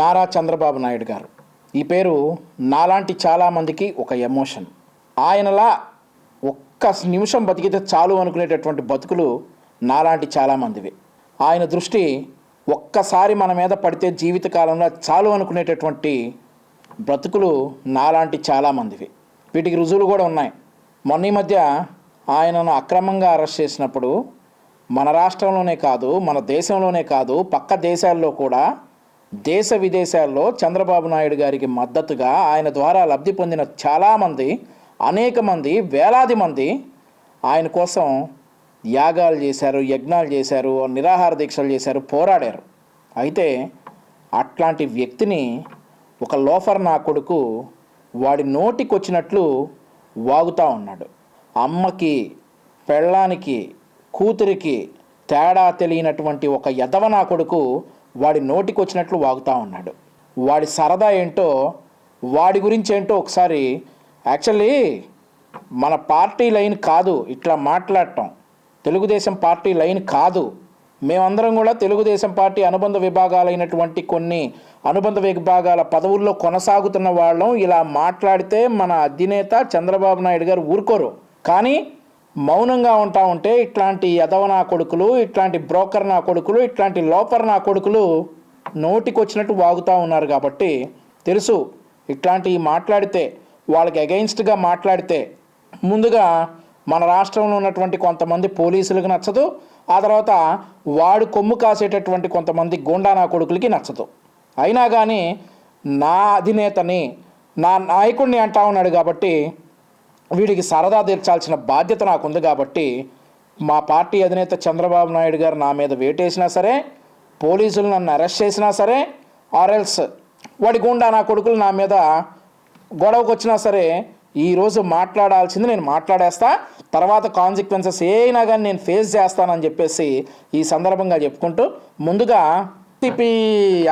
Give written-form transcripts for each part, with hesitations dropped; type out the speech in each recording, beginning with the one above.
నారా చంద్రబాబు నాయుడు గారు. ఈ పేరు నాలాంటి చాలామందికి ఒక ఎమోషన్. ఆయనలా ఒక్క నిమిషం బతికితే చాలు అనుకునేటటువంటి బతుకులు నాలాంటి చాలామందివి. ఆయన దృష్టి ఒక్కసారి మన మీద పడితే జీవితకాలంలో చాలు అనుకునేటటువంటి బ్రతుకులు నాలాంటి చాలామందివి. వీటికి రుజువులు కూడా ఉన్నాయి. మొన్న ఈ మధ్య ఆయనను అక్రమంగా అరెస్ట్ చేసినప్పుడు మన రాష్ట్రంలోనే కాదు, మన దేశంలోనే కాదు, పక్క దేశాల్లో కూడా, దేశ విదేశాల్లో చంద్రబాబు నాయుడు గారికి మద్దతుగా ఆయన ద్వారా లబ్ధి పొందిన చాలామంది, అనేక మంది, వేలాది మంది ఆయన కోసం యాగాలు చేశారు, యజ్ఞాలు చేశారు, నిరాహార దీక్షలు చేశారు, పోరాడారు. అయితే అట్లాంటి వ్యక్తిని ఒక లోఫర్ నా కొడుకు వాడి నోటికొచ్చినట్లు వాగుతూ ఉన్నాడు. అమ్మకి, పెళ్ళానికి, కూతురికి తేడా తెలియనటువంటి ఒక ఎదవ నా కొడుకు వాడి నోటికొచ్చినట్లు వాగుతూ ఉన్నాడు. వాడి సరదా ఏంటో, వాడి గురించి ఏంటో ఒకసారి. యాక్చువల్లీ మన పార్టీ లైన్ కాదు ఇట్లా మాట్లాడటం, తెలుగుదేశం పార్టీ లైన్ కాదు. మేమందరం కూడా తెలుగుదేశం పార్టీ అనుబంధ విభాగాలైనటువంటి కొన్ని అనుబంధ విభాగాల పదవుల్లో కొనసాగుతున్న వాళ్ళం. ఇలా మాట్లాడితే మన అధినేత చంద్రబాబు నాయుడు గారు ఊరుకోరు. కానీ మౌనంగా ఉంటా ఉంటే ఇట్లాంటి యదవ నా కొడుకులు, ఇట్లాంటి బ్రోకర్ నా కొడుకులు, ఇట్లాంటి లోపర్ నా కొడుకులు నోటికొచ్చినట్టు వాగుతూ ఉన్నారు. కాబట్టి తెలుసు ఇట్లాంటివి మాట్లాడితే, వాళ్ళకి అగెయిన్స్ట్గా మాట్లాడితే ముందుగా మన రాష్ట్రంలో ఉన్నటువంటి కొంతమంది పోలీసులకు నచ్చదు, ఆ తర్వాత వాడు కొమ్ము కాసేటటువంటి కొంతమంది గూండా నా కొడుకులకి నచ్చదు. అయినా కానీ నా అధినేతని, నా నాయకుడిని అంటా ఉన్నాడు కాబట్టి వీడికి సరదా తీర్చాల్సిన బాధ్యత నాకుంది. కాబట్టి మా పార్టీ అధినేత చంద్రబాబు నాయుడు గారు నా మీద వేటేసినా సరే, పోలీసులు నన్ను అరెస్ట్ చేసినా సరే, ఆర్ఎల్స్ వాడి గుండా నా కొడుకులు నా మీద గొడవకు వచ్చినా సరే, ఈరోజు మాట్లాడాల్సింది నేను మాట్లాడేస్తా, తర్వాత కాన్సిక్వెన్సెస్ అయినా కానీ నేను ఫేస్ చేస్తానని చెప్పేసి ఈ సందర్భంగా చెప్పుకుంటూ, ముందుగా టీపీ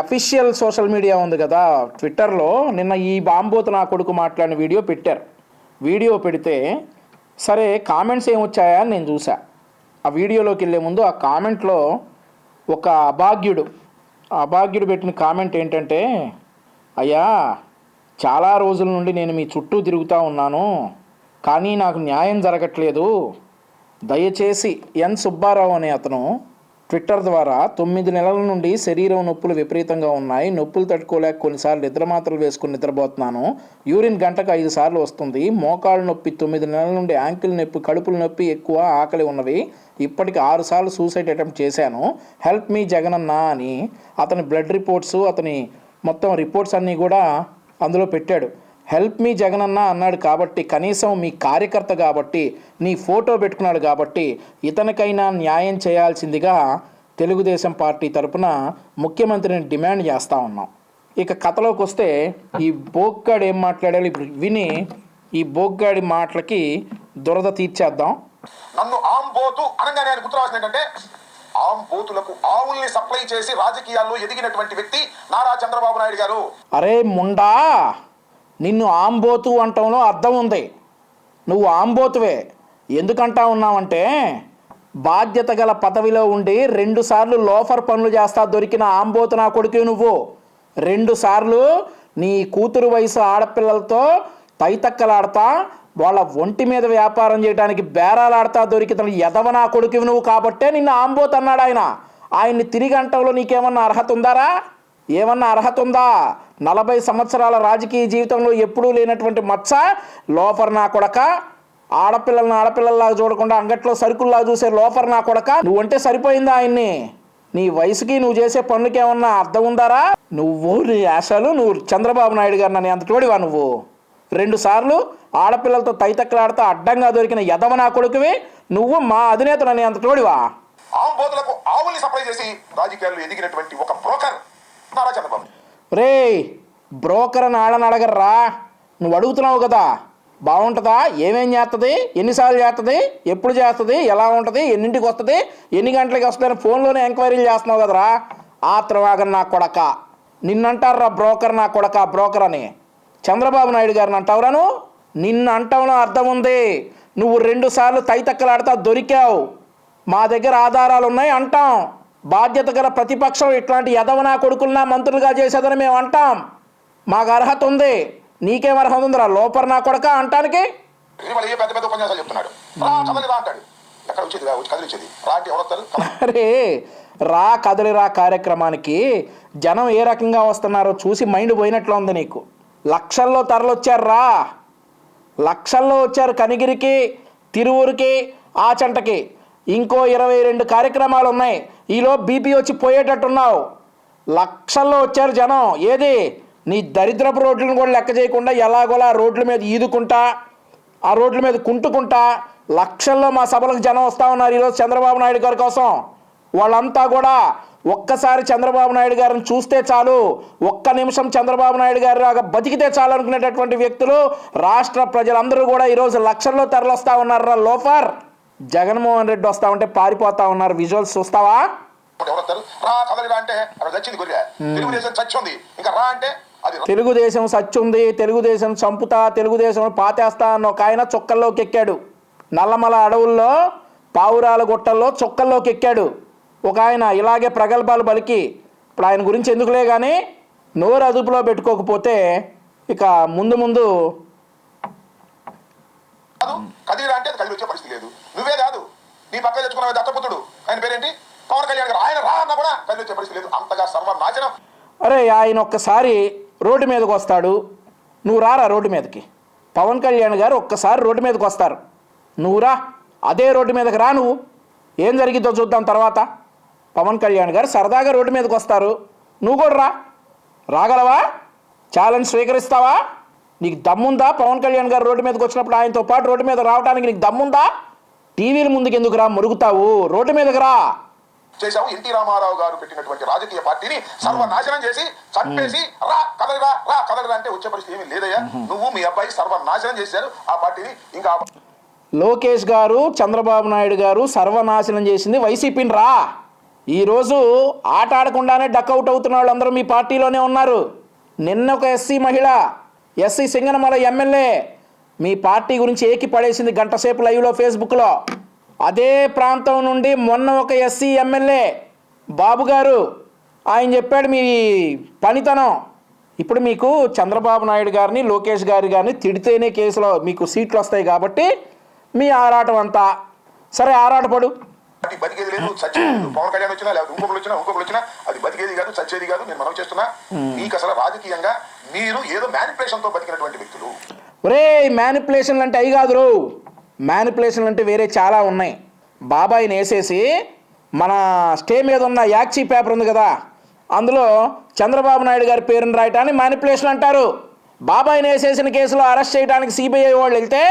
అఫీషియల్ సోషల్ మీడియా ఉంది కదా, ట్విట్టర్లో నిన్న ఈ బాంబోతు నా కొడుకు మాట్లాడిన వీడియో పెట్టారు. వీడియో పెడితే సరే కామెంట్స్ ఏమొచ్చాయా అని నేను చూసా. ఆ వీడియోలోకి వెళ్ళే ముందు ఆ కామెంట్లో ఒక అభాగ్యుడు పెట్టిన కామెంట్ ఏంటంటే, అయ్యా చాలా రోజుల నుండి నేను మీ చుట్టూ తిరుగుతూ ఉన్నాను, కానీ నాకు న్యాయం జరగట్లేదు. దయచేసి ఎన్ సుబ్బారావు అనే అతను ట్విట్టర్ ద్వారా 9 నెలల నుండి శరీరం నొప్పులు విపరీతంగా ఉన్నాయి, నొప్పులు తట్టుకోలేక కొన్నిసార్లు నిద్ర మాత్రలు వేసుకుని నిద్రపోతున్నాను, యూరిన్ గంటకు 5 సార్లు వస్తుంది, మోకాళ్ళ నొప్పి 9 నెలల నుండి, యాంకిల్ నొప్పి, కడుపుల నొప్పి ఎక్కువ, ఆకలి ఉన్నవి, ఇప్పటికి 6 సార్లు సూసైడ్ అటెంప్ట్ చేశాను, హెల్ప్ మీ జగనన్న అని అతని బ్లడ్ రిపోర్ట్స్, అతని మొత్తం రిపోర్ట్స్ అన్నీ కూడా అందులో పెట్టాడు. హెల్ప్ మీ జగనన్న అన్నాడు కాబట్టి, కనీసం మీ కార్యకర్త కాబట్టి, నీ ఫోటో పెట్టుకున్నాడు కాబట్టి ఇతనికైనా న్యాయం చేయాల్సిందిగా తెలుగుదేశం పార్టీ తరపున ముఖ్యమంత్రిని డిమాండ్ చేస్తూ ఉన్నాం. ఇక కథలోకి వస్తే, ఈ బోగ్గాడు ఏం మాట్లాడాలి ఇప్పుడు విని ఈ బోగ్గాడి మాటలకి దురద తీర్చేద్దాం. నన్ను ఆంబోతు అనగానే ఆయన గుర్తు రావాల్సింది ఏంటంటే, ఆంబోతులకు ఆవుల్ని సప్లై చేసి రాజకీయాల్లో ఎదిగినటువంటి వ్యక్తి నారా చంద్రబాబు నాయుడు గారు. అరే ముండా, నిన్ను ఆంబోతు అంటంలో అర్థం ఉంది. నువ్వు ఆంబోతువే. ఎందుకంటా ఉన్నావంటే, బాధ్యత గల పదవిలో ఉండి 2 సార్లు లోఫర్ పనులు చేస్తా దొరికిన ఆంబోతు నా కొడుకు నువ్వు. 2 సార్లు నీ కూతురు వయసు ఆడపిల్లలతో తైతక్కలాడతా, వాళ్ళ ఒంటి మీద వ్యాపారం చేయడానికి బేరాలాడతా దొరికిన ఎదవ నా కొడుకు నువ్వు. కాబట్టే నిన్ను ఆంబోతు అన్నాడు ఆయన. ఆయన్ని తిరిగి అంటంలో నీకేమన్నా అర్హత ఉందారా? ఏమన్నా అర్హత ఉందా? 40 సంవత్సరాల రాజకీయ జీవితంలో ఎప్పుడూ లేనటువంటి మచ్చ, లోఫర్ నా కొడక. ఆడపిల్లల్లాగా చూడకుండా అంగట్లో సరుకుల్లా చూసే లోఫర్ నా కొడక. నువ్వంటే సరిపోయిందా ఆయన్ని? నీ వయసుకి నువ్వు చేసే పనులకి ఏమన్నా అర్థం ఉందారా? నీ ఆశలు, నువ్వు చంద్రబాబు నాయుడు గారు నన్ను అంత తోడివా నువ్వు? 2 సార్లు ఆడపిల్లలతో తైతక్కలాడుతూ అడ్డంగా దొరికిన ఎదవ నా కొడుకువి నువ్వు. మా అధినేత నన్ను అంత తోడివా? ఆంబోతులకు ఆవుల్ని సప్లై చేసి రాజకీయాల్లో ఎదిగినటువంటి ఒక బ్రోకర్ నారా చంద్రబాబు. రే బ్రోకర్ అని ఆడని అడగర్రా. నువ్వు అడుగుతున్నావు కదా, బాగుంటుందా, ఏమేం చేస్తుంది, ఎన్నిసార్లు చేస్తుంది, ఎప్పుడు చేస్తుంది, ఎలా ఉంటుంది, ఎన్నింటికి వస్తుంది, ఎన్ని గంటలకి వస్తుందని ఫోన్లోనే ఎంక్వైరీలు చేస్తున్నావు కదరా. ఆత్రవాగన్ నా కొడక. నిన్నంటారా బ్రోకర్ నా కొడక, బ్రోకర్ అని. చంద్రబాబు నాయుడు గారిని అంటావురా నువ్వు? నిన్ను అంటావులో అర్థం ఉంది. నువ్వు 2 సార్లు తైతక్కలాడుతా దొరికావు, మా దగ్గర ఆధారాలు ఉన్నాయి అంటాం. బాధ్యత గల ప్రతిపక్షం ఇట్లాంటి యదవనా కొడుకులనా మంత్రులుగా చేసేదని మేము అంటాం. మాకు అర్హత ఉంది. నీకేం అర్హత ఉందిరా లోపర్ నా కొడక అంటానికి? కేజ్రీవాల్ ఏ పెద్ద పెద్ద ఉపన్యాసాలు చెప్తున్నాడు. రా కదలి రా అంటాడు. ఎక్కడ వచ్చేది కదిలిచ్చేది రా అంటే ఎవరు వస్తారు? అరే రా కదలిరా కార్యక్రమానికి జనం ఏ రకంగా వస్తున్నారో చూసి మైండ్ పోయినట్లు ఉంది నీకు. లక్షల్లో తరలొచ్చారు రా, లక్షల్లో వచ్చారు. కనిగిరికి, తిరువురికి, ఆచంటకి ఇంకో 22 కార్యక్రమాలు ఉన్నాయి. ఈలో బీపీ వచ్చి పోయేటట్టున్నావు. లక్షల్లో వచ్చారు జనం. ఏది నీ దరిద్రపు రోడ్లను కూడా లెక్క చేయకుండా ఎలాగోలా రోడ్ల మీద ఈదుకుంటా, ఆ రోడ్ల మీద కుంటుకుంటా లక్షల్లో మా సభలకు జనం వస్తూ ఉన్నారు ఈరోజు చంద్రబాబు నాయుడు గారి కోసం. వాళ్ళంతా కూడా ఒక్కసారి చంద్రబాబు నాయుడు గారిని చూస్తే చాలు, ఒక్క నిమిషం చంద్రబాబు నాయుడు గారి లాగా బతికితే చాలు అనుకునేటటువంటి వ్యక్తులు రాష్ట్ర ప్రజలందరూ కూడా ఈరోజు లక్షల్లో తరలిస్తూ ఉన్నారు. లోఫర్ జగన్మోహన్ రెడ్డి వస్తా ఉంటే పారిపోతా ఉన్నారు. విజువల్స్ చూస్తావా? రా కదలి రా అంటే అక్కడ చచ్చింది గొర్రె. తెలుగుదేశం చచ్చింది. ఇంకా రా అంటే అది తెలుగుదేశం సచ్చుంది, తెలుగుదేశం చంపుతా, తెలుగుదేశం పాతేస్తా అన్న ఒక ఆయన చొక్కల్లోకి ఎక్కాడు. నల్లమల అడవుల్లో పావురాల గుట్టల్లో చొక్కల్లోకి ఎక్కాడు ఒక ఆయన. ఇలాగే ప్రగల్భాలు పలికి ఇప్పుడు ఆయన గురించి ఎందుకులే కానీ నోరు అదుపులో పెట్టుకోకపోతే ఇక ముందు ముందు కదిలిరా అంటే కదిలి వచ్చే పరిస్థితి లేదు. నువ్వే కాదు, నీ పక్క తెచ్చుకున్న దత్తపుత్రుడు ఆయన పేరేంటి పవన్ కళ్యాణ్ గారు, ఆయన రా అన్నా కూడా కదిలి వచ్చే పరిస్థితి లేదు. అంతగా సర్వనాశనం. అరే ఆయన ఒక్కసారి రోడ్డు మీదకి వస్తాడు, నువ్వు రారా రోడ్డు మీదకి. పవన్ కళ్యాణ్ గారు ఒక్కసారి రోడ్డు మీదకి వస్తారు, నువ్వు రా. అదే రోడ్డు మీదకి రా, నువ్వు ఏం జరిగిద్దో చూద్దాం తర్వాత. పవన్ కళ్యాణ్ గారు సరదాగా రోడ్డు మీదకి వస్తారు, నువ్వు కూడా రా. రాగలవా? ఛాలెంజ్ స్వీకరిస్తావా? నీకు దమ్ముందా? పవన్ కళ్యాణ్ గారు రోడ్డు మీదకి వచ్చినప్పుడు ఆయనతో పాటు రోడ్డు మీద రావడానికి నీకు దమ్ముందా? టీవీల ముందుకు ఎందుకు రా మురుగుతావు? రోడ్డు మీదకి రా. చేశావు. ఎన్టీ రామారావు గారు పెట్టినటువంటి రాజకీయ పార్టీని సర్వనాశనం చేసి చంపేసి రా కదలిరా రా కదలిరా అంటే వచ్చే పరిస్థితి ఏమీ లేదయ్యా. నువ్వు మీ అబ్బాయి సర్వనాశనం చేశారు ఆ పార్టీని. ఇంకా లోకేష్ గారు, చంద్రబాబు నాయుడు గారు సర్వనాశనం చేసింది వైసీపీని రా. ఈరోజు ఆట ఆడకుండానే డక్అవుట్ అవుతున్న వాళ్ళు అందరూ మీ పార్టీలోనే ఉన్నారు. నిన్న ఒక ఎస్సీ మహిళ, ఎస్సీ సింగనమల ఎమ్మెల్యే మీ పార్టీ గురించి ఏకి పడేసింది గంట సేపు లైవ్లో ఫేస్బుక్లో. అదే ప్రాంతం నుండి మొన్న ఒక ఎస్సీ ఎమ్మెల్యే బాబు గారు ఆయన చెప్పాడు మీ పనితనం. ఇప్పుడు మీకు చంద్రబాబు నాయుడు గారిని, లోకేష్ గారిని తిడితేనే కేసులో మీకు సీట్లు వస్తాయి కాబట్టి మీ ఆరాటం అంతా. సరే ఆరాటపడు. బతికేది లేదు, చచ్చేది. పవన్ కళ్యాణ్ వచ్చినా లేకపోతే ఇంకొకరు వచ్చినా అది బతికేది కాదు, చచ్చేది కాదు. నేను మనం చేస్తున్నా మీకు అసలు రాజకీయంగా మీరు ఏదో మ్యానిపులేషన్ తో బతికినటువంటి వ్యక్తులు. ఒరే మ్యానిపులేషన్లు అంటే అవి కాదు రో, మ్యానిపులేషన్లు అంటే వేరే చాలా ఉన్నాయి. బాబాయిని వేసేసి మన స్టే మీద ఉన్న యాక్సీ పేపర్ ఉంది కదా, అందులో చంద్రబాబు నాయుడు గారి పేరుని రాయటాన్ని మ్యానిపులేషన్ అంటారు. బాబాయిని వేసేసిన కేసులో అరెస్ట్ చేయడానికి సిబిఐ వాళ్ళు వెళ్తే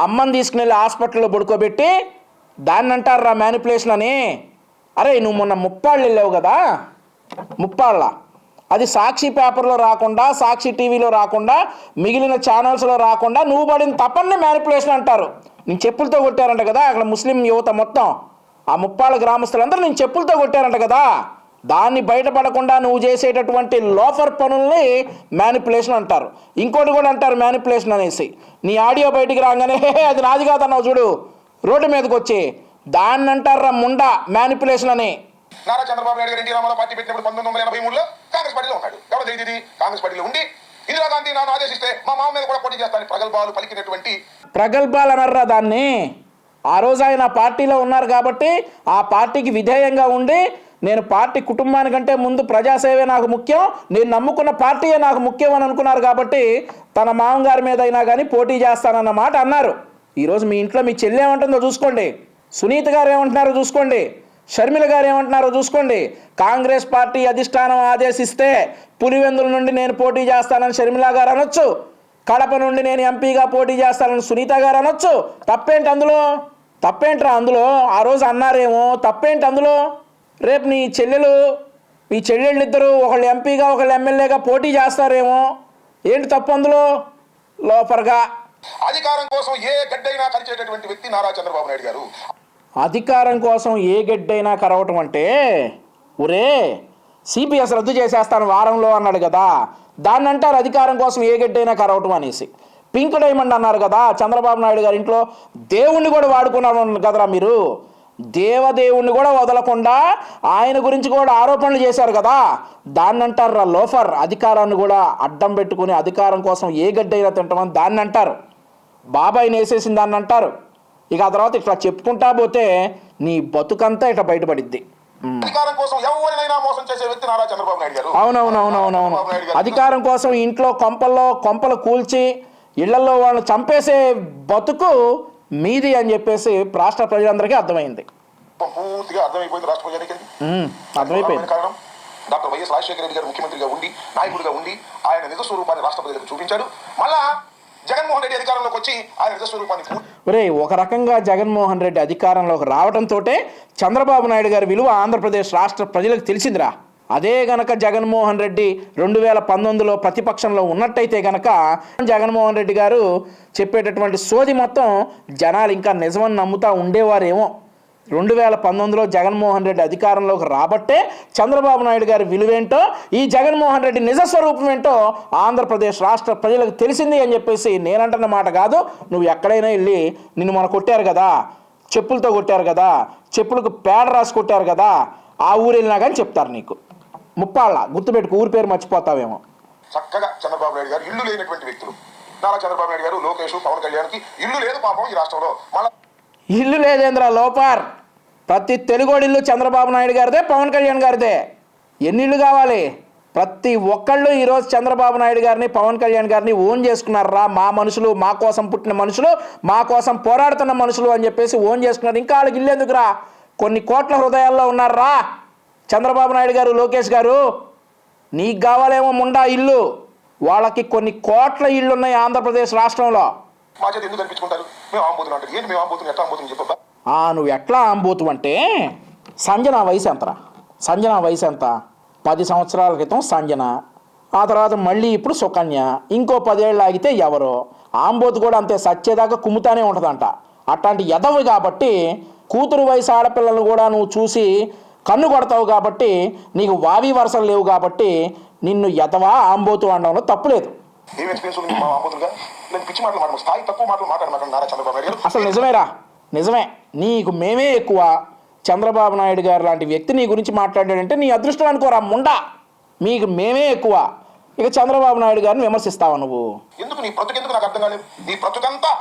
అమ్మని తీసుకుని వెళ్ళి హాస్పిటల్లో పడుకోబెట్టి దాన్ని అంటారా మ్యానిపులేషన్ అని. అరే నువ్వు మొన్న ముప్పాళ్ళు వెళ్ళావు కదా, ముప్పాళ్ళ అది సాక్షి పేపర్లో రాకుండా, సాక్షి టీవీలో రాకుండా, మిగిలిన ఛానల్స్లో రాకుండా నువ్వు పడిన తప్పని మ్యానిపులేషన్ అంటారు. నేను చెప్పులతో కొట్టారంట కదా అక్కడ ముస్లిం యువత మొత్తం, ఆ ముప్పాళ్ళ గ్రామస్తులందరూ నేను చెప్పులతో కొట్టారంట కదా, దాన్ని బయటపడకుండా నువ్వు చేసేటటువంటి లోఫర్ పనుల్ని మ్యానిపులేషన్ అంటారు. ఇంకోటి కూడా అంటారు మ్యానిపులేషన్ అనేసి. నీ ఆడియో బయటికి రాగానే అది నాది కాదన్నావు చూడు రోడ్డు మీదకి వచ్చి, దాన్ని అంటారా ముండా మ్యానిపులేషన్ అని. నారా చంద్రబాబు నాయుడు గారు ఎన్టీ రామారావు పార్టీ పెట్టినప్పుడు 1983లో కాంగ్రెస్ పార్టీలో ఉన్నాడు. ఎవరు తెలియదు కాంగ్రెస్ పార్టీలో ఉండి ఇందిరాగాంధీ నన్ను ఆదేశిస్తే మా మామ మీద కూడా పోటీ చేస్తాను ప్రగల్భాలు పలికినటువంటి. ప్రగల్భాలు అనర్రా దాన్ని. ఆ రోజు ఆయన పార్టీలో ఉన్నారు కాబట్టి ఆ పార్టీకి విధేయంగా ఉండి నేను పార్టీ కుటుంబానికంటే ముందు ప్రజాసేవే నాకు ముఖ్యం, నేను నమ్ముకున్న పార్టీయే నాకు ముఖ్యం అని అనుకున్నారు కాబట్టి తన మామగారి మీద అయినా కానీ పోటీ చేస్తానన్న మాట అన్నారు. ఈరోజు మీ ఇంట్లో మీ చెల్లి ఏమంటుందో చూసుకోండి, సునీత గారు ఏమంటున్నారో చూసుకోండి, షర్మిల గారు ఏమంటున్నారో చూసుకోండి. కాంగ్రెస్ పార్టీ అధిష్టానం ఆదేశిస్తే పులివెందుల నుండి నేను పోటీ చేస్తానని షర్మిల గారు అనొచ్చు, కడప నుండి నేను ఎంపీగా పోటీ చేస్తానని సునీత గారు అనొచ్చు. తప్పేంటి అందులో? తప్పేంట్రా అందులో? ఆ రోజు అన్నారేమో, తప్పేంటి అందులో? రేపు నీ చెల్లెళ్ళిద్దరూ ఒకళ్ళు ఎంపీగా ఒకళ్ళు ఎమ్మెల్యేగా పోటీ చేస్తారేమో, ఏంటి తప్పు అందులో? లోపరగా అధికారం కోసం ఏ గడ్డైనా కలిచేటటువంటి వ్యక్తి నారా చంద్రబాబు నాయుడు గారు. అధికారం కోసం ఏ గడ్డైనా కరవటం అంటే, ఒరే సిపిఎస్ రద్దు చేసేస్తాను వారంలో అన్నాడు కదా, దాన్ని అంటారు అధికారం కోసం ఏ గడ్డైనా కరవటం అనేసి. పింక్ డైమండ్ అన్నారు కదా చంద్రబాబు నాయుడు గారి ఇంట్లో, దేవుణ్ణి కూడా వాడుకున్నాను కదరా మీరు. దేవదేవుణ్ణి కూడా వదలకుండా ఆయన గురించి కూడా ఆరోపణలు చేశారు కదా, దాన్ని అంటారు లోఫర్. అధికారాన్ని కూడా అడ్డం పెట్టుకుని అధికారం కోసం ఏ గడ్డైనా తింటామని దాన్ని అంటారు. బాబాయిని వేసేసిన దాన్ని అంటారు. ఇక ఆ తర్వాత ఇట్లా చెప్పుకుంటా పోతే నీ బతుకంతా ఇట్లా బయటపడిద్ది. అధికారం కోసం ఎవరినైనా మోసం చేసే వ్యక్తి నారా చంద్రబాబు నాయుడు గారు. అవునవునవునవునవును. అధికారం కోసం ఇంట్లో కొంపలు కూల్చి ఇళ్లలో వాళ్ళని చంపేసే బతుకు మీది అని చెప్పేసి రాష్ట్ర ప్రజలందరికీ అర్థమైంది. పూర్తిగా అర్థమైపోయింది రాష్ట్ర ప్రజలకి. అర్థమైపోయింది. కారణం డాక్టర్ వైఎస్ రాజశేఖర రెడ్డి గారు ముఖ్యమంత్రిగా ఉండి నాయకుడిగా ఉండి ఆయన నిజ స్వరూపాన్ని రాష్ట్ర ప్రజలకు చూపించాడు. మళ్ళా జగన్మోహన్ రెడ్డి అధికారంలోకి వచ్చి ఆయన నిజ స్వరూపాన్ని ఒక రకంగా జగన్మోహన్ రెడ్డి అధికారంలోకి రావడంతో చంద్రబాబు నాయుడు గారి విలువ ఆంధ్రప్రదేశ్ రాష్ట్ర ప్రజలకు తెలిసిందిరా. అదే గనక జగన్మోహన్ రెడ్డి 2019లో ప్రతిపక్షంలో ఉన్నట్టయితే గనక జగన్మోహన్ రెడ్డి గారు చెప్పేటటువంటి సోది మొత్తం జనాలు ఇంకా నిజమని నమ్ముతా ఉండేవారేమో. 2019లో జగన్మోహన్ రెడ్డి అధికారంలోకి రాబట్టే చంద్రబాబు నాయుడు గారి విలువేంటో, ఈ జగన్మోహన్ రెడ్డి నిజస్వరూపం ఏంటో ఆంధ్రప్రదేశ్ రాష్ట్ర ప్రజలకు తెలిసింది అని చెప్పేసి నేనంటున్న మాట కాదు. నువ్వు ఎక్కడైనా వెళ్ళి నిన్ను మన కొట్టారు కదా, చెప్పులతో కొట్టారు కదా, చెప్పులకు పేడ రాసి కొట్టారు కదా, ఆ ఊరు వెళ్ళినా కానీ చెప్తారు నీకు. ముప్పాళ్ళ గుర్తుపెట్టుకు, ఊరి పేరు మర్చిపోతావేమో. చక్కగా చంద్రబాబు నాయుడు గారు ఇల్లు లేనటువంటి వ్యక్తులు నారా చంద్రబాబు నాయుడు గారు, లోకేష్, పవన్ కళ్యాణ్కి ఇల్లు లేదు పాపం ఈ రాష్ట్రంలో. మళ్ళీ ఇల్లు లేదేంద్ర లోపార్, ప్రతి తెలుగోడి ఇల్లు చంద్రబాబు నాయుడు గారిదే, పవన్ కళ్యాణ్ గారిదే. ఎన్ని ఇళ్ళు కావాలి? ప్రతి ఒక్కళ్ళు ఈరోజు చంద్రబాబు నాయుడు గారిని, పవన్ కళ్యాణ్ గారిని ఓన్ చేసుకున్నారా. మా మనుషులు, మా కోసం పుట్టిన మనుషులు, మా కోసం పోరాడుతున్న మనుషులు అని చెప్పేసి ఓన్ చేసుకున్నారు. ఇంకా వాళ్ళకి ఇల్లు ఎందుకురా? కొన్ని కోట్ల హృదయాల్లో ఉన్నారా చంద్రబాబు నాయుడు గారు, లోకేష్ గారు. నీకు కావాలేమో ముండా ఇల్లు, వాళ్ళకి కొన్ని కోట్ల ఇళ్ళు ఉన్నాయి ఆంధ్రప్రదేశ్ రాష్ట్రంలో. మా చేతి ఎందుకు అనిపించుకుంటారు? మేము ఆంబోతులు అంటారు. ఏంటి మేము ఆంబోతులు, ఎట్లా ఆంబోతులు చెప్పబ్బా? నువ్వు ఎట్లా ఆంబోతు అంటే, సంజన వయసు ఎంతరా? సంజన వయసు ఎంత? 10 సంవత్సరాల క్రితం సంజన, ఆ తర్వాత మళ్ళీ ఇప్పుడు సుకన్య, ఇంకో 10 ఏళ్ళు ఆగితే ఎవరో. ఆంబోతు కూడా అంతే, సచ్చేదాకా కుమ్ముతానే ఉంటుందంట. అట్లాంటి ఎదవి కాబట్టి కూతురు వయసు ఆడపిల్లలు కూడా నువ్వు చూసి కన్ను కొడతావు కాబట్టి, నీకు వావి వరసలు లేవు కాబట్టి నిన్ను ఎదవా ఆంబోతు అనడంలో తప్పులేదు. ఏం ఎక్స్పీరియన్స్ ఉంది మా ఆంబోతులుగా? నేను పిచ్చి మాటలు మాట్లాడు, స్థాయి తక్కువ మాటలు మాట్లాడమాకండి నారా చంద్రబాబు నాయుడు గారు. అసలు నిజమేరా, నిజమే. నీకు మేమే ఎక్కువ. చంద్రబాబు నాయుడు గారు లాంటి వ్యక్తి నీ గురించి మాట్లాడాడంటే నీ అదృష్టం అనుకోరా ముండా. మీకు మేమే ఎక్కువ. ఇక చంద్రబాబు నాయుడు గారిని విమర్శిస్తావా నువ్వు? ఎందుకు నీ బ్రతుకెందుకు నాకు అర్థం కాలేదు. నీ బ్రతుకంతా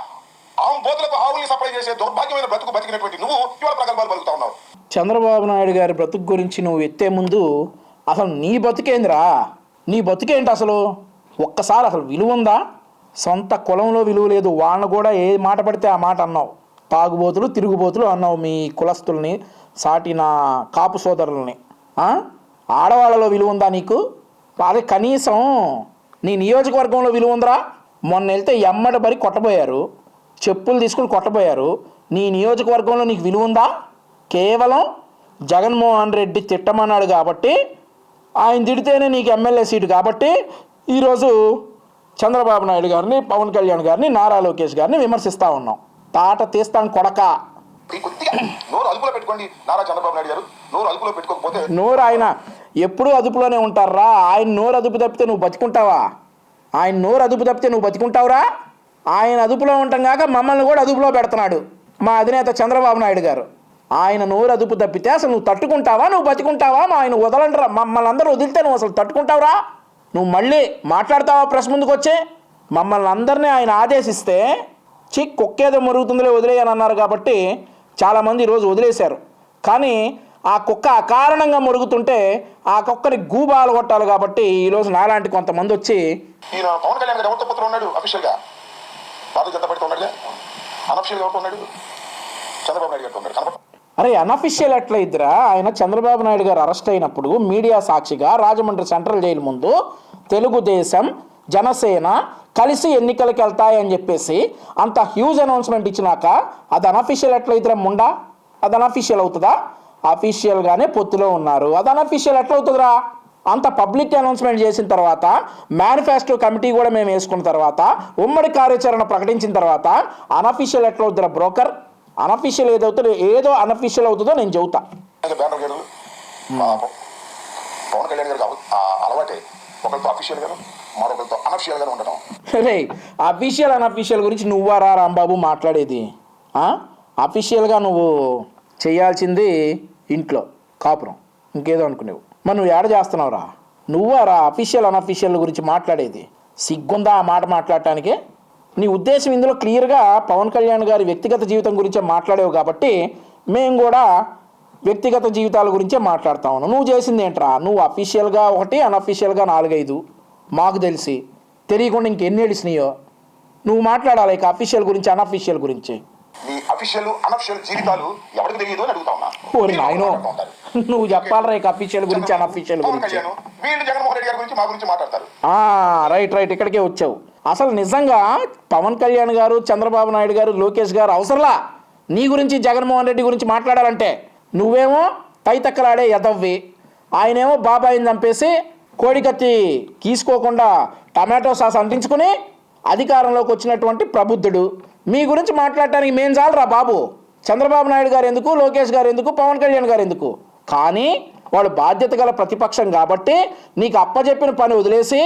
ఆంబోతులకు ఆవుల్ని సప్లై చేసే దౌర్భాగ్యమైన బ్రతుకు బతికినటువంటి నువ్వు ఇవాళ ప్రగల్భాలు పలుకుతా ఉన్నావు. చంద్రబాబు నాయుడు గారి బ్రతుకు గురించి నువ్వు ఎత్తే ముందు అసలు నీ బతుకేందిరా? నీ బతుకేంటి అసలు? ఒక్కసారి అసలు విలువ ఉందా? సొంత కులంలో విలువ లేదు, వాళ్ళని కూడా ఏ మాట పడితే ఆ మాట అన్నావు. తాగుబోతులు, తిరుగుబోతులు అన్నావు మీ కులస్తుల్ని, సాటి నా కాపు సోదరుల్ని. ఆడవాళ్ళలో విలువ ఉందా నీకు? అదే కనీసం నీ నియోజకవర్గంలో విలువ ఉందిరా? మొన్న వెళ్తే ఎమ్మట బరి కొట్టబోయారు, చెప్పులు తీసుకుని కొట్టబోయారు. నీ నియోజకవర్గంలో నీకు విలువ ఉందా? కేవలం జగన్మోహన్ రెడ్డి తిట్టమన్నాడు కాబట్టి, ఆయన తిడితేనే నీకు ఎమ్మెల్యే సీటు కాబట్టి ఈరోజు చంద్రబాబు నాయుడు గారిని, పవన్ కళ్యాణ్ గారిని, నారా లోకేష్ గారిని విమర్శిస్తూ ఉన్నాం. తాట తీస్తాను కొడక. నోరు అదుపులో పెట్టుకోండి నారా చంద్రబాబు నాయుడు గారు. నోరు అదుపులో పెట్టుకోకపోతే నోరు ఆయన ఎప్పుడూ అదుపులోనే ఉంటారా? ఆయన నోరు అదుపు తప్పితే నువ్వు బతికుంటావా? ఆయన నోరు అదుపు తప్పితే నువ్వు బతికుంటావురా? ఆయన అదుపులో ఉంటాం కాక మమ్మల్ని కూడా అదుపులో పెడుతున్నాడు మా అధినేత చంద్రబాబు నాయుడు గారు. ఆయన నోరు అదుపు తప్పితే అసలు నువ్వు తట్టుకుంటావా? నువ్వు బతికుంటావా? ఆయన వదలంటారా? మమ్మల్ని అందరూ వదిలితే నువ్వు అసలు తట్టుకుంటావురా? నువ్వు మళ్ళీ మాట్లాడతావా ప్రెస్ ముందుకు వచ్చే? మమ్మల్ని అందరినీ ఆయన ఆదేశిస్తే కుక్కేదో మరుగుతుందిలే వదిలేయని అన్నారు కాబట్టి చాలామంది ఈరోజు వదిలేశారు. కానీ ఆ కుక్క అకారణంగా మరుగుతుంటే ఆ కుక్కని గూబాలు కొట్టాలి కాబట్టి ఈరోజు నాలాంటి కొంతమంది వచ్చి ఈయన పవన్ కళ్యాణ్ గారు ఎవరితో పుత్రం ఉన్నాడు? అఫీషియల్గా భారతీయ జనతా పార్టీతో ఉన్నాడుగా. అనఫిషియల్గా ఎవరితో ఉన్నాడు? చంద్రబాబు నాయుడు గారితో ఉన్నాడు. అరే అనఫిషియల్ ఎట్లా ఇద్దరా? ఆయన చంద్రబాబు నాయుడు గారు అరెస్ట్ అయినప్పుడు మీడియా సాక్షిగా రాజమండ్రి సెంట్రల్ జైలు ముందు తెలుగుదేశం, జనసేన కలిసి ఎన్నికలకు వెళ్తాయని చెప్పేసి అంత హ్యూజ్ అనౌన్స్మెంట్ ఇచ్చినాక అది అనఫిషియల్ ఎట్లా ఇద్దరా ముండా? అది అనఫిషియల్ అవుతుందా? అఫీషియల్గానే పొత్తులో ఉన్నారు. అది అనఫిషియల్ ఎట్లా అవుతుందిరా? అంత పబ్లిక్ అనౌన్స్మెంట్ చేసిన తర్వాత, మేనిఫెస్టో కమిటీ కూడా మేము వేసుకున్న తర్వాత, ఉమ్మడి కార్యాచరణ ప్రకటించిన తర్వాత అనఫిషియల్ ఎట్లా అవుతుందిరా బ్రోకర్? అనఫిషియల్ ఏదవుతుందో ఏదో అనఫిషియల్ అవుతుందో నేను చెబుతా. పవన్ కళ్యాణ్ గారు అలవాటే ఒకరితో అఫీషియల్ గాను మరొకరితో అనఫిషియల్ గాను ఉండటం. రే అఫీషియల్ అనఫిషియల్ గురించి నువ్వారా రాంబాబు మాట్లాడేది? అఫీషియల్గా నువ్వు చేయాల్సింది ఇంట్లో కాపురం, ఇంకేదో అనుకునేవు. మరి నువ్వు ఏడ చేస్తున్నావురా? నువ్వారా అఫీషియల్ అనఫీషియల్ గురించి మాట్లాడేది? సిగ్గుందా ఆ మాట మాట్లాడటానికి? నీ ఉద్దేశం ఇందులో క్లియర్గా పవన్ కళ్యాణ్ గారి వ్యక్తిగత జీవితం గురించే మాట్లాడేవు కాబట్టి మేము కూడా వ్యక్తిగత జీవితాల గురించే మాట్లాడుతా ఉన్నాం. నువ్వు చేసింది ఏంట్రా? నువ్వు అఫీషియల్గా ఒకటి, అనఫీషియల్గా 4-5 మాకు తెలిసి తెలియకుండా ఇంకెన్ని ఏడిసినాయో నువ్వు మాట్లాడాలి. ఇక అఫీషియల్ గురించి, అనఫీషియల్ గురించి. మీ అఫీషియల్ అనఫీషియల్ జీవితాలు ఎవరికి తెలియదు అని అడుగుతా ఉన్నా. ఓరి నాయనో, నువ్వు చెప్పాలరా ఇక అఫీషియల్ గురించి, అనఫీషియల్ పవన్ గురించి. కళ్యాణ్ వీళ్ళు జగన్మోహన్ రెడ్డి గారి గురించి మా గురించి మాట్లాడతారు. రైట్, ఇక్కడికే వచ్చావు. అసలు నిజంగా పవన్ కళ్యాణ్ గారు, చంద్రబాబు నాయుడు గారు, లోకేష్ గారు అవసరంలా నీ గురించి, జగన్మోహన్ రెడ్డి గురించి మాట్లాడాలంటే. నువ్వేమో తైతక్కలాడే ఎదవ్వి, ఆయనేమో బాబాయిని చంపేసి కోడికత్తి గీసుకోకుండా టమాటో సాస్ అంటించుకుని అధికారంలోకి వచ్చినటువంటి ప్రబుద్ధుడు. మీ గురించి మాట్లాడటానికి మేం చాలరా బాబు. చంద్రబాబు నాయుడు గారు ఎందుకు, లోకేష్ గారు ఎందుకు, పవన్ కళ్యాణ్ గారు ఎందుకు? కానీ వాళ్ళు బాధ్యత గల ప్రతిపక్షం కాబట్టి నీకు అప్పచెప్పిన పని వదిలేసి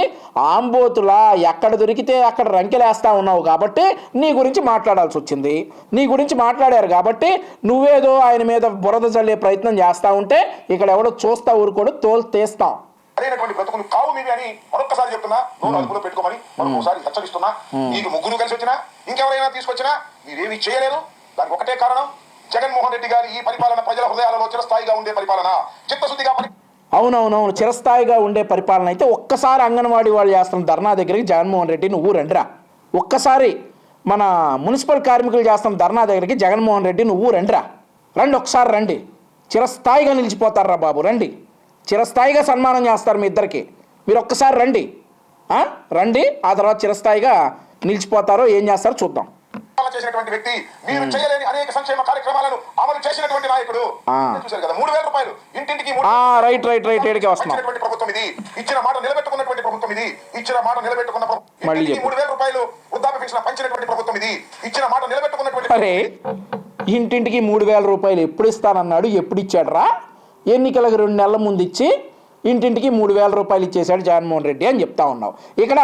ఆంబోతులా ఎక్కడ దొరికితే అక్కడ రంకెలేస్తా ఉన్నావు కాబట్టి నీ గురించి మాట్లాడాల్సి వచ్చింది. నీ గురించి మాట్లాడారు కాబట్టి నువ్వేదో ఆయన మీద బురద చల్లే ప్రయత్నం చేస్తూ ఉంటే ఇక్కడ ఎవడో చూస్తా ఊరుకోడు, తోలు తీస్తాం. అదేనటువంటి బ్రతుకులు కావు మీవి అని మరొకసారి చెప్తున్నా. నువ్వు అదుపులో పెట్టుకోమని మరొకసారి హెచ్చరిస్తున్నా. నీకు ముగ్గురు కలిసి వచ్చినా, ఇంకెవరైనా తీసుకొచ్చినా మీరేమీ చేయలేరు. దానికి ఒకటే కారణం, జగన్మోహన్ రెడ్డి గారి ఈ పరిపాలన ప్రజల హృదయాలలో చిరస్థాయిగా ఉండే పరిపాలన, చిత్తశుద్ధిగా అవునవును, చిరస్థాయిగా ఉండే పరిపాలన. అయితే ఒక్కసారి అంగన్వాడీ వాళ్ళు చేస్తున్న ధర్నా దగ్గరికి జగన్మోహన్ రెడ్డి నువ్వు రండిరా. ఒక్కసారి మన మున్సిపల్ కార్మికులు చేస్తున్న ధర్నా దగ్గరికి జగన్మోహన్ రెడ్డి నువ్వు రండిరా. రండి, ఒకసారి రండి. చిరస్థాయిగా నిలిచిపోతారా బాబు, రండి. చిరస్థాయిగా సన్మానం చేస్తారు మీ ఇద్దరికి. మీరు ఒక్కసారి రండి, రండి. ఆ తర్వాత చిరస్థాయిగా నిలిచిపోతారో ఏం చేస్తారో చూద్దాం. చేసినటువంటి వ్యక్తి, మీరు చేయలేని అనేక సంక్షేమ కార్యక్రమాలను అమలు చేసినటువంటి నాయకుడు. చూశారు కదా, 3,000 రూపాయలు ఇంటింటికి. రైట్ వస్తున్నాం. ప్రభుత్వం ఇది, ఇచ్చిన మాట నిలబెట్టుకున్నటువంటి ప్రభుత్వం ఇది. ఇచ్చిన మాట నిలబెట్టుకున్న ప్రభుత్వం. 3,000 రూపాయలు వృద్ధాప్య పెన్షన్ పంచినటువంటి ప్రభుత్వం ఇది. ఇచ్చిన మాట నిలబెట్టుకున్నటువంటి. అరే, ఇంటింటికి 3,000 రూపాయలు ఎప్పుడు ఇస్తానన్నాడు, ఎప్పుడు ఇచ్చాడురా? ఎన్నికలకు 2 నెలల ముందు ఇచ్చి ఇంటింటికి 3,000 రూపాయలు ఇచ్చేశాడు జగన్మోహన్ రెడ్డి అని చెప్తా ఉన్నావు. ఇక్కడ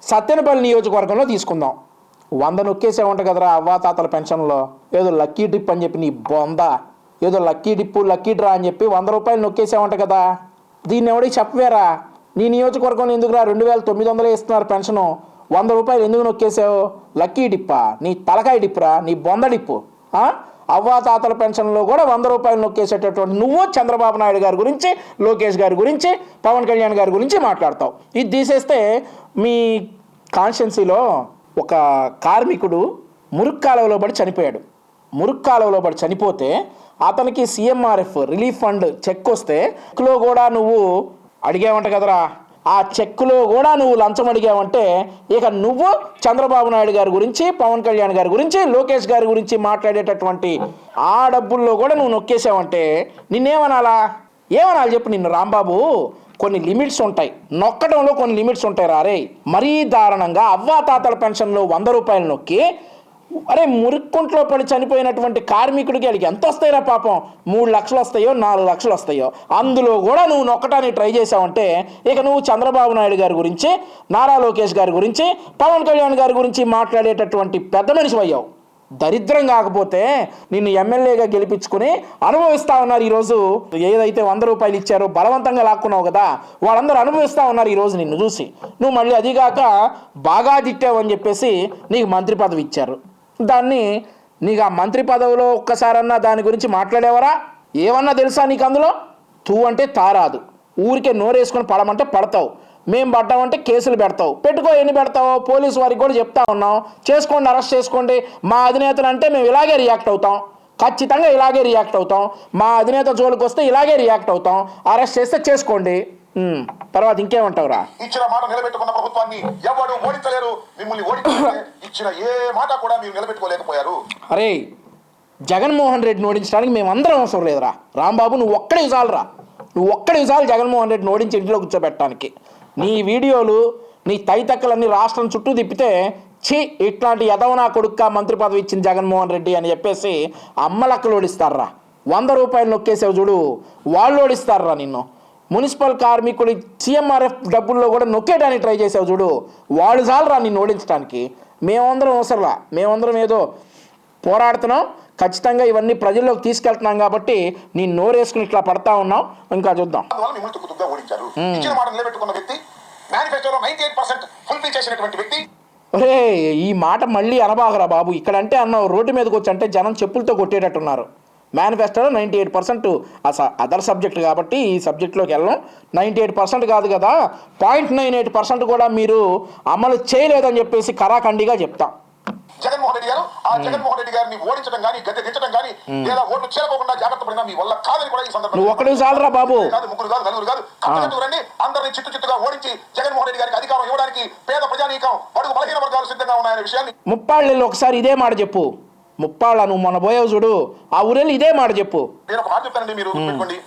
సత్తెనపల్లి నియోజకవర్గంలో తీసుకుందాం. 100 నొక్కేసేవంట కదరా అవ్వాతాతల పెన్షన్లో. ఏదో లక్కీ డిప్ అని చెప్పి నీ బొంద, ఏదో లక్కీ డ్రా అని చెప్పి 100 రూపాయలు నొక్కేసేవంట కదా. దీన్ని ఎవడికి చెప్పవేరా? నీ నియోజకవర్గంలో ఎందుకురా 2,900 ఇస్తున్నారు పెన్షను, 100 రూపాయలు ఎందుకు నొక్కేసావు? లక్కీ డిప్పా? నీ తలకాయ డిప్పురా, నీ బొంద డిప్పు. అవ్వాతాతల పెన్షన్లో కూడా 100 రూపాయలు నొక్కేసేటటువంటి నువ్వు చంద్రబాబు నాయుడు గారి గురించి, లోకేష్ గారి గురించి, పవన్ కళ్యాణ్ గారి గురించి మాట్లాడతావు. ఇది తీసేస్తే మీ కాన్స్టిట్యున్సీలో ఒక కార్మికుడు మురుక్కాలువలో పడి చనిపోయాడు. మురుక్కాలువలో పడి చనిపోతే అతనికి సీఎంఆర్ఎఫ్ రిలీఫ్ ఫండ్ చెక్ వస్తే చెక్లో కూడా నువ్వు అడిగావంట కదరా. ఆ చెక్కులో కూడా నువ్వు లంచం అడిగావంటే ఇక నువ్వు చంద్రబాబు నాయుడు గారి గురించి, పవన్ కళ్యాణ్ గారి గురించి, లోకేష్ గారి గురించి మాట్లాడేటటువంటి ఆ డబ్బుల్లో కూడా నువ్వు నొక్కేసావంటే నిన్నేమనాలా? ఏమనాలి చెప్పు నిన్ను? రాంబాబు, కొన్ని లిమిట్స్ ఉంటాయి, నొక్కడంలో కొన్ని లిమిట్స్ ఉంటాయి రారే. మరీ దారుణంగా అవ్వాతాతల పెన్షన్లో 100 రూపాయలు నొక్కి, అరే మురుక్కుంట్లో పడి చనిపోయినటువంటి కార్మికుడికి అడిగి ఎంత వస్తాయిరా పాపం, 3 లక్షలు వస్తాయో 4 లక్షలు వస్తాయో, అందులో కూడా నువ్వు నొక్కటానికి ట్రై చేసావంటే ఇక నువ్వు చంద్రబాబు నాయుడు గారి గురించి, నారా లోకేష్ గారి గురించి, పవన్ కళ్యాణ్ గారి గురించి మాట్లాడేటటువంటి పెద్ద మనిషి అయ్యావు. దరిద్రం కాకపోతే నిన్ను ఎమ్మెల్యేగా గెలిపించుకుని అనుభవిస్తూ ఉన్నారు ఈరోజు. ఏదైతే 100 రూపాయలు ఇచ్చారో బలవంతంగా లాక్కున్నావు కదా, వాళ్ళందరూ అనుభవిస్తూ ఉన్నారు ఈరోజు నిన్ను చూసి. నువ్వు మళ్ళీ అదిగాక బాగా తిట్టావని చెప్పేసి నీకు మంత్రి పదవి ఇచ్చారు. దాన్ని నీకు ఆ మంత్రి పదవిలో ఒక్కసారన్నా దాని గురించి మాట్లాడేవరా? ఏమన్నా తెలుసా నీకు అందులో? తూ అంటే తారాదు, ఊరికే నోరేసుకొని పడమంటే పడతావు, మేము పడ్డామంటే కేసులు పెడతావు. పెట్టుకో, ఎన్ని పెడతావో పోలీసు వారికి కూడా చెప్తా ఉన్నాం, చేసుకోండి, అరెస్ట్ చేసుకోండి. మా అధినేతలు అంటే మేము ఇలాగే రియాక్ట్ అవుతాం, ఖచ్చితంగా ఇలాగే రియాక్ట్ అవుతాం. మా అధినేత జోలికి వస్తే ఇలాగే రియాక్ట్ అవుతాం, అరెస్ట్ చేస్తే చేసుకోండి. తర్వాత ఇంకేమంటావురా? ఇచ్చిన మాట నిలబెట్టుకున్న ప్రభుత్వాన్ని ఎవరు ఓడించలేరు. మిమ్మల్ని ఓడించాలంటే ఇచ్చిన ఏ మాట కూడా మీరు నిలబెట్టుకోలేకపోయారు. అరే, జగన్మోహన్ రెడ్డిని ఓడించడానికి మేమందరం అవసరం లేదురా రాంబాబు. నువ్వు ఒక్కడే చాలురా, నువ్వు ఒక్కడే చాలు జగన్మోహన్ రెడ్డిని ఓడించి ఇంట్లో కూర్చోబెట్టడానికి. నీ వీడియోలు, నీ తైతక్కలన్నీ రాష్ట్రం చుట్టూ తిప్పితే ఛీ ఇట్లాంటి యదవనా కొడుక్క మంత్రి పదవి ఇచ్చింది జగన్మోహన్ రెడ్డి అని చెప్పేసి అమ్మలక్కలు ఓడిస్తారా. 100 రూపాయలు నొక్కేసావు చూడు, వాళ్ళు ఓడిస్తారా నిన్ను. మున్సిపల్ కార్మికుడి సీఎంఆర్ఎఫ్ డబ్బుల్లో కూడా నొక్కేయడానికి ట్రై చేసావు చూడు, వాళ్ళు చాలరా నిన్ను ఓడించడానికి. మేమందరం అవసరంలా, మేమందరం ఏదో పోరాడుతున్నాం ఖచ్చితంగా ఇవన్నీ ప్రజల్లోకి తీసుకెళ్తున్నాం కాబట్టి నీ నోరేసుకుని ఇట్లా పడతా ఉన్నాం. ఇంకా చూద్దాం. అందువల్ల మిమ్మల్ని తుక్కుతుగ్గా ఓడించారు. ఇచ్చిన మాట నిలబెట్టుకున్న వ్యక్తి, మేనిఫెస్టోలో 98% ఫుల్ఫిల్ చేసినటువంటి వ్యక్తి. ఒరే ఈ మాట మళ్ళీ అనబాగరా బాబు. ఇక్కడంటే అన్నావు, రోడ్డు మీదకి వచ్చి అంటే జనం చెప్పులతో కొట్టేటట్టున్నారు. మేనిఫెస్టోలో 98% అదర్ సబ్జెక్ట్ కాబట్టి ఈ సబ్జెక్ట్లోకి వెళ్ళం. 98% కాదు కదా, 0.98% కూడా మీరు అమలు చేయలేదని చెప్పేసి కరాఖండిగా చెప్తాం. జగన్మోహన్ రెడ్డి గారు జగన్మోహన్ రెడ్డి గారిని ఓడించడం కానీ, గద్దె దించడం కానీ, లేదా ఓట్లు చేరకోకుండా జాగ్రత్త పడినా మీ వల్ల కాదని కూడా ఈ సందర్భంగా నువ్వు ఒక్కడికి చాలరా బాబు. కాదు, ముగ్గురు కాదు, నలుగురు కాదు, కట్టగట్టు రండి. అందరినీ చిత్తుగా ఓడించి జగన్మోహన్ రెడ్డి గారికి అధికారం ఇవ్వడానికి పేద ప్రజానీకం, బడుగు బలహీన వర్గాలు సిద్ధంగా ఉన్నాయనే విషయాన్ని ముప్పాళ్ళు ఒకసారి ఇదే మాట చెప్పు. ముప్పాళ్ళ నువ్వు మొన్న పోయావు చూడు, ఆ ఊరెళ్ళి ఇదే మాట చెప్పు. నేను ఒక మాట చెప్తానండి, మీరు పెట్టుకోండి.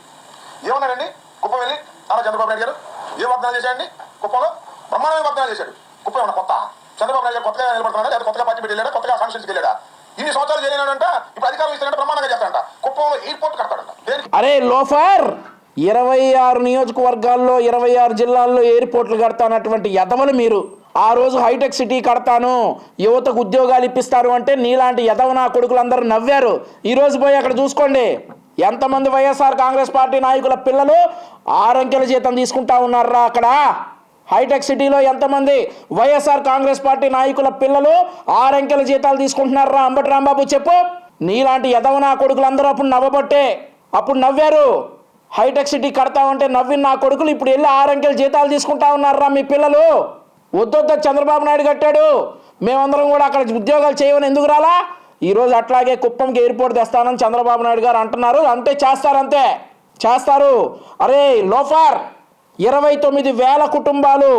ఏమన్నారండి కుప్పం వెళ్ళి నారా చంద్రబాబు నాయుడు గారు ఏ వాగ్దానం చేశాడండి? కుప్పంలో బ్రహ్మాండమైన వాగ్దానం చేశాడు. కుప్పం ఏమన్నా కొత్త? చంద్రబాబు నాయుడు గారు కొత్తగా నిలబడుతున్నాడా, లేదా కొత్తగా పార్టీ పెట్టి వెళ్ళాడా, కొత్తగా కాన్స్టిట్యూన్సీకి వెళ్ళాడా? ఇన్ని సంవత్సరాలు చేయలేనంట, ఇప్పుడు అధికారం ఇస్తానంటే బ్రహ్మాండంగా చేస్తాడంట. కుప్పంలో ఎయిర్పోర్ట్ కడతాడంట. అరే లోఫర్, 26 నియోజకవర్గాల్లో 26 జిల్లాల్లో ఎయిర్పోర్ట్లు కడతానటువంటి ఎదవలు మీరు. ఆ రోజు హైటెక్ సిటీ కడతాను, యువతకు ఉద్యోగాలు ఇప్పిస్తారు అంటే నీలాంటి ఎదవ నా కొడుకులందరూ నవ్వారు. ఈరోజు పోయి అక్కడ చూసుకోండి ఎంతమంది వైఎస్ఆర్ కాంగ్రెస్ పార్టీ నాయకుల పిల్లలు 6 అంకెల జీతం తీసుకుంటా ఉన్నారా అక్కడ. హైటెక్ సిటీలో ఎంతమంది వైఎస్ఆర్ కాంగ్రెస్ పార్టీ నాయకుల పిల్లలు 6 అంకెల జీతాలు తీసుకుంటున్నారా? అంబటి రాంబాబు చెప్పు. నీలాంటి ఎదవ నా కొడుకులందరూ అప్పుడు నవ్వబట్టే, అప్పుడు నవ్వారు. హైటెక్ సిటీ కడతామంటే నవ్విన నా కొడుకులు ఇప్పుడు వెళ్ళి 6 అంకెల జీతాలు తీసుకుంటా ఉన్నారా మీ పిల్లలు? వద్దొద్ద చంద్రబాబు నాయుడు కట్టాడు, మేమందరం కూడా అక్కడ ఉద్యోగాలు చేయమని ఎందుకు రాలా? ఈరోజు అట్లాగే కుప్పంకి ఎయిర్పోర్ట్ తెస్తానని చంద్రబాబు నాయుడు గారు అంటున్నారు. అంతే చేస్తారు, అంతే చేస్తారు. అరే లోఫర్, 29,000 కుటుంబాలు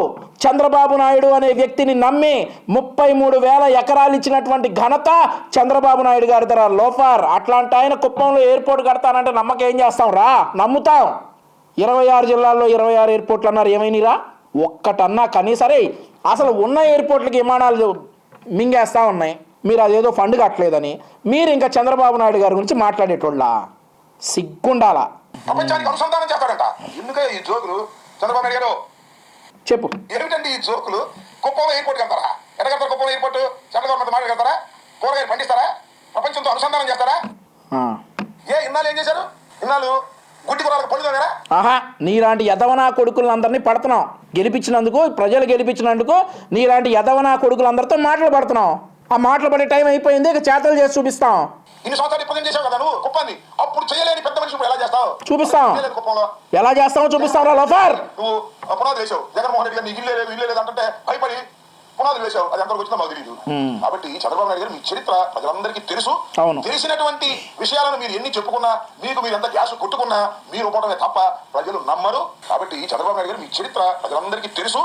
చంద్రబాబు నాయుడు అనే వ్యక్తిని నమ్మి 33,000 ఎకరాలు ఇచ్చినటువంటి ఘనత చంద్రబాబు నాయుడు గారి దగ్గర. లోఫర్, అట్లాంటి ఆయన కుప్పంలో ఎయిర్పోర్ట్ కడతానంటే నమ్మకం చేస్తాం రా? నమ్ముతాం. 26 జిల్లాల్లో 26 ఎయిర్పోర్ట్లు అన్నారు, ఏమైనారా? ఒక్కటన్నా కనీసరే అసలు ఉన్న ఎయిర్పోర్ట్లకి విమానాలు మింగేస్తా ఉన్నాయి. మీరు అదేదో ఫండ్ కట్టలేదని మీరు ఇంకా చంద్రబాబు నాయుడు గారి గురించి మాట్లాడేటోళ్ళ సిగ్గుండాలా? ప్రపంచానికి అనుసంధానం చేస్తాడంట. ఎందుకే ఈ జోకులు చంద్రబాబు నాయుడు గారు? చెప్పు ఏమిటండి ఈ జోకులు? కుప్పంలో ఎయిర్పోర్ట్ వెళ్తారా? ఎక్కడ కడతారు కుప్పంలో ఎయిర్పోర్ట్? చంద్రబాబు మాట వెళ్తారా? కూరగాయలు పండిస్తారా? ప్రపంచంతో అనుసంధానం చేస్తారా? ఇన్నాళ్ళు ఏం చేశారు? ఇన్నాళ్ళు గుడ్డి కూరలకు పడుతున్నారా? ఆహా, నీలాంటి యదవనా కొడుకులందరినీ పడుతున్నాం. గెలిపించినందుకు, ప్రజలు గెలిపించినందుకు నీలాంటి యదవనా కొడుకులందరితో మాటలు పడుతున్నాం. ఆ మాటలు పడే టైం అయిపోయింది, ఇక చేతలు చేసి చూపిస్తాం. ఇన్ని సంవత్సరాలు రిప్రజెంట్ చేసావు కదా నువ్వు కుప్పాన్ని, అప్పుడు చేయలేని పెద్ద మనిషి ఇప్పుడు ఎలా చేస్తావు? చూపిస్తాం. కుప్పంలో ఎలా చేస్తామో చూపిస్తాం రా లోఫర్. నువ్వు పునాదులు వేసావు. జగన్మోహన్ రెడ్డి గారు నీకు ఇల్లే లేదు అంటే భయపడి పునాదులు వేసావు. అది ఎంతవరకు వచ్చిందో మాకు తెలియదు. కాబట్టి చంద్రబాబు నాయుడు గారు మీ చరిత్ర ప్రజలందరికీ తెలుసు. తెలిసినటువంటి విషయాలను మీరు ఎన్ని చెప్పుకున్నా, మీరు ఎంత గ్యాస్ కొట్టుకున్నా మీరు ఇవ్వడమే తప్ప ప్రజలు నమ్మరు. కాబట్టి చంద్రబాబు నాయుడు గారు మీ చరిత్ర ప్రజలందరికీ తెలుసు.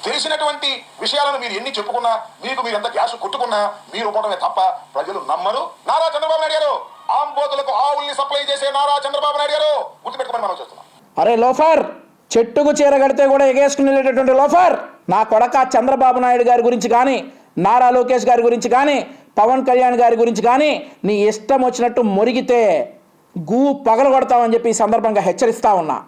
తెలిసినటువంటి విషయాలను మీరు ఎన్ని చెప్పుకున్నా, మీరు ఎంత గ్యాస్ కొట్టుకున్నా మీరు ఇవ్వడమే తప్ప ప్రజలు నమ్మరు. నారా చంద్రబాబు నాయుడు గారు, ఆంబోతులకు ఆవుల్ని సప్లై చేసే నారా చంద్రబాబు నాయుడు గారు, గుర్తుపెట్టుకుని మనం చేస్తున్నాం. అరే లోఫర్, చెట్టుకు చీర కడితే కూడా ఎగేసుకుని వెళ్ళేటటువంటి లోఫర్, నా కొడక చంద్రబాబు నాయుడు గారి గురించి కానీ, నారా లోకేష్ గారి గురించి కానీ, పవన్ కళ్యాణ్ గారి గురించి కానీ నీ ఇష్టం వచ్చినట్టు మొరిగితే గూ పగలగొడతామని చెప్పి ఈ సందర్భంగా హెచ్చరిస్తా ఉన్నా.